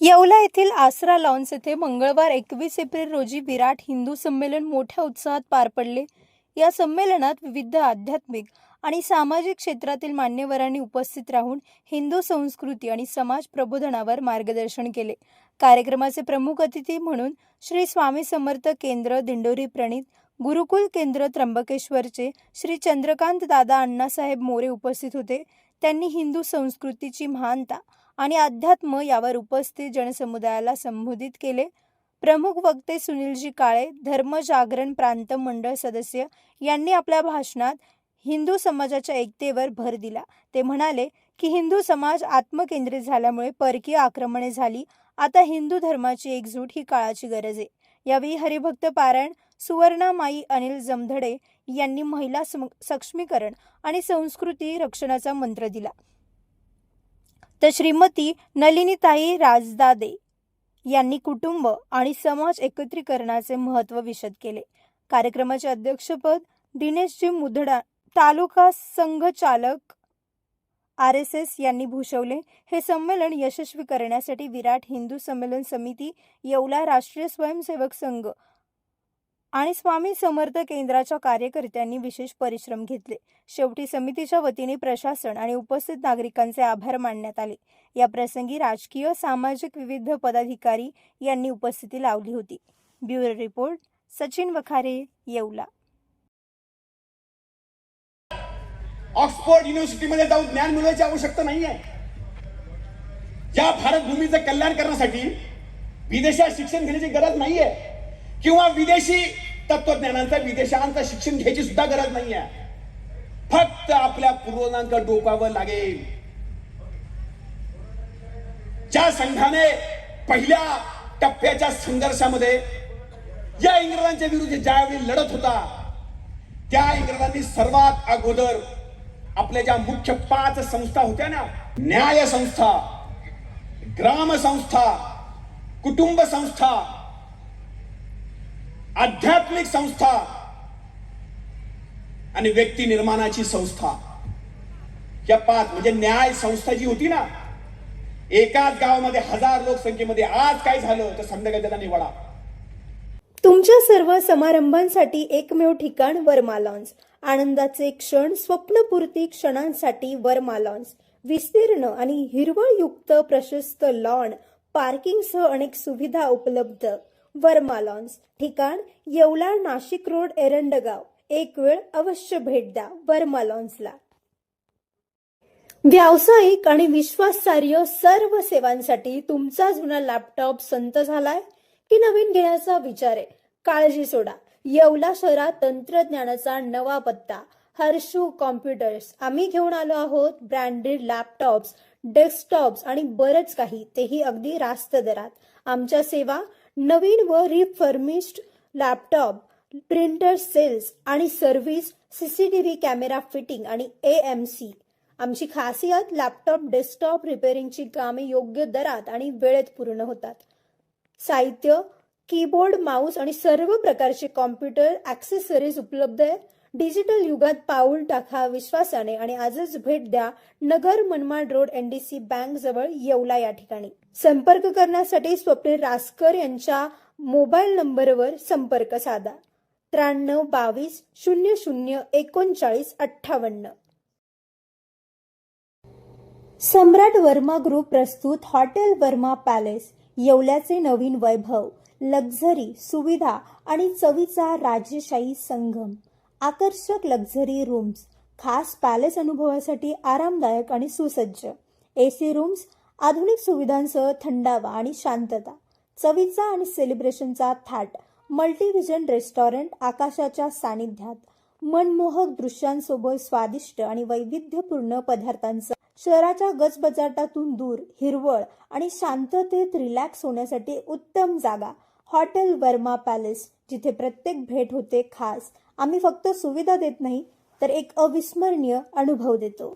येवला येथील आसरा लॉन्स येथे मंगळवार 21 एप्रिल रोजी विराट हिंदू संमेलन मोठ्या उत्साहात पार पडले। या संमेलनात विविध आध्यात्मिक आणि सामाजिक क्षेत्रातील मान्यवरांनी उपस्थित राहून हिंदू संस्कृती आणि समाज प्रबोधनावर मार्गदर्शन केले। कार्यक्रमाचे प्रमुख अतिथी म्हणून श्री स्वामी समर्थ केंद्र दिंडोरी प्रणित गुरुकुल केंद्र त्र्यंबकेश्वरचे श्री चंद्रकांत दादा अण्णासाहेब मोरे उपस्थित होते। त्यांनी हिंदू संस्कृतीची महानता आणि अध्यात्म यावर उपस्थित जनसमुदायाला संबोधित केले। प्रमुख वक्ते सुनीलजी काळे, धर्म जागरण प्रांत मंडळ सदस्य यांनी आपल्या भाषणात हिंदू समाजाच्या एकतेवर भर दिला। ते म्हणाले की हिंदू समाज आत्मकेंद्रित झाल्यामुळे परकीय आक्रमणे झाली। आता हिंदू धर्माची एकजूट ही काळाची गरज आहे। यावेळी हरिभक्त पारायण सुवर्णामाई अनिल जमधडे यांनी महिला सक्षमीकरण आणि संस्कृती रक्षणाचा मंत्र दिला, तर श्रीमती नलिनीताई राजदादे यांनी कुटुंब आणि समाज एकत्रीकरणाचे महत्त्व विशद केले। कार्यक्रमाचे अध्यक्षपद दिनेशजी मुधडा तालुका संघचालक RSS यांनी भूषवले। हे संमेलन यशस्वी करण्यासाठी विराट हिंदू संमेलन समिती, येवला राष्ट्रीय स्वयंसेवक संघ आणि स्वामी समर्थ केंद्राच्या कार्यकर्त्यांनी विशेष परिश्रम घेतले। शेवटी समितीच्या वतीने प्रशासन आणि उपस्थित नागरिकांचे आभार मानण्यात आले। या प्रसंगी राजकीय सामाजिक विविध पदाधिकारी यांनी उपस्थिती लावली होती। Bureau report Sachin Wakhare, Yeola. Oxford युनिव्हर्सिटीमध्ये जाऊन ज्ञान मिळवायची आवश्यकता नाहीये। या भारत भूमीचे कल्याण करण्यासाठी विदेशात शिक्षण घेण्याची गरज नाहीये, किंवा विदेशी तत्वज्ञानांचा विदेशांचा शिक्षण घ्यायची सुद्धा गरज नाहीये। फक्त आपल्या पूर्वजांना डोकावं लागेल। ज्या संघाने पहिल्या टप्प्याच्या संघर्षामध्ये या इंग्रजांच्या विरुद्ध ज्यावेळी लढत होता, त्या इंग्रजांनी सर्वात अगोदर आपल्या ज्या मुख्य 5 संस्था होत्या ना, न्याय संस्था, ग्राम संस्था, कुटुंब संस्था, आध्यात्मिक संस्था आणि व्यक्ती निर्माणाची संस्था, या 5 म्हणजे न्याय संस्था जी होती ना, एकाच गावामध्ये 1000 लोकसंख्येमध्ये आज काय झालं तर संध्याकाळी त्याला निवडा। तुमच्या सर्व समारंभांसाठी एकमेव ठिकाण वर्मा लॉन्स। आनंदाचे क्षण, स्वप्नपूर्ती क्षणांसाठी वर्मा लॉन्स। विस्तीर्ण आणि हिरवळयुक्त प्रशस्त लॉन, पार्किंगसह अनेक सुविधा उपलब्ध। वर्मा लॉन्स, ठिकाण येवला नाशिक रोड एरंडगाव। एक वेळ अवश्य भेट द्या वर्मा लॉन्सला। व्यावसायिक आणि विश्वासार्ह सर्व सेवांसाठी तुमचा जुना लॅपटॉप संत झालाय की नवीन घेण्याचा विचार आहे? काळजी सोडा। येवला शहरात तंत्रज्ञानाचा नवा पत्ता, हर्षू कॉम्प्युटर्स। आम्ही घेऊन आलो आहोत ब्रँडेड लॅपटॉप्स, डेस्कटॉप्स आणि बरंच काही, तेही अगदी रास्त दरात। आमच्या सेवा नवीन व रिफर्निश्ड लॅपटॉप, प्रिंटर सेल्स आणि सर्व्हिस, CCTV कॅमेरा फिटिंग आणि AMC। आमची खासियत लॅपटॉप डेस्कटॉप रिपेअरिंगची कामे योग्य दरात आणि वेळेत पूर्ण होतात। साहित्य, कीबोर्ड, माऊस आणि सर्व प्रकारचे कॉम्प्युटर ॲक्सेसरीज उपलब्ध आहे। डिजिटल युगात पाऊल टाका विश्वासाने आणि आजच भेट द्या Nagar Manmad road NDC bank जवळ येवला या ठिकाणी। संपर्क करण्यासाठी स्वप्नील रासकर यांच्या मोबाईल नंबरवर संपर्क साधा 93 22 00 39 58। सम्राट वर्मा ग्रुप प्रस्तुत हॉटेल वर्मा पॅलेस, येवल्याचे नवीन वैभव, लक्झरी सुविधा आणि चवीचा राजेशाही संगम। आकर्षक लक्झरी रूम्स, खास पॅलेस अनुभवासाठी आरामदायक आणि सुसज्ज AC रूम्स, आधुनिक सुविधांसह थंडावा आणि शांतता। चवीचा आणि सेलिब्रेशनचा थाट, मल्टीव्हिजन रेस्टॉरंट आकाशाच्या सानिध्यात, मनमोहक दृश्यांसोबत स्वादिष्ट आणि वैविध्यपूर्ण पदार्थांचा। शहराच्या गजबजाटातून दूर, हिरवळ आणि शांततेत रिलॅक्स होण्यासाठी उत्तम जागा हॉटेल वर्मा पॅलेस, जिथे प्रत्येक भेट होते खास। आम्ही फक्त सुविधा देत नाही तर एक अविस्मरणीय अनुभव देतो।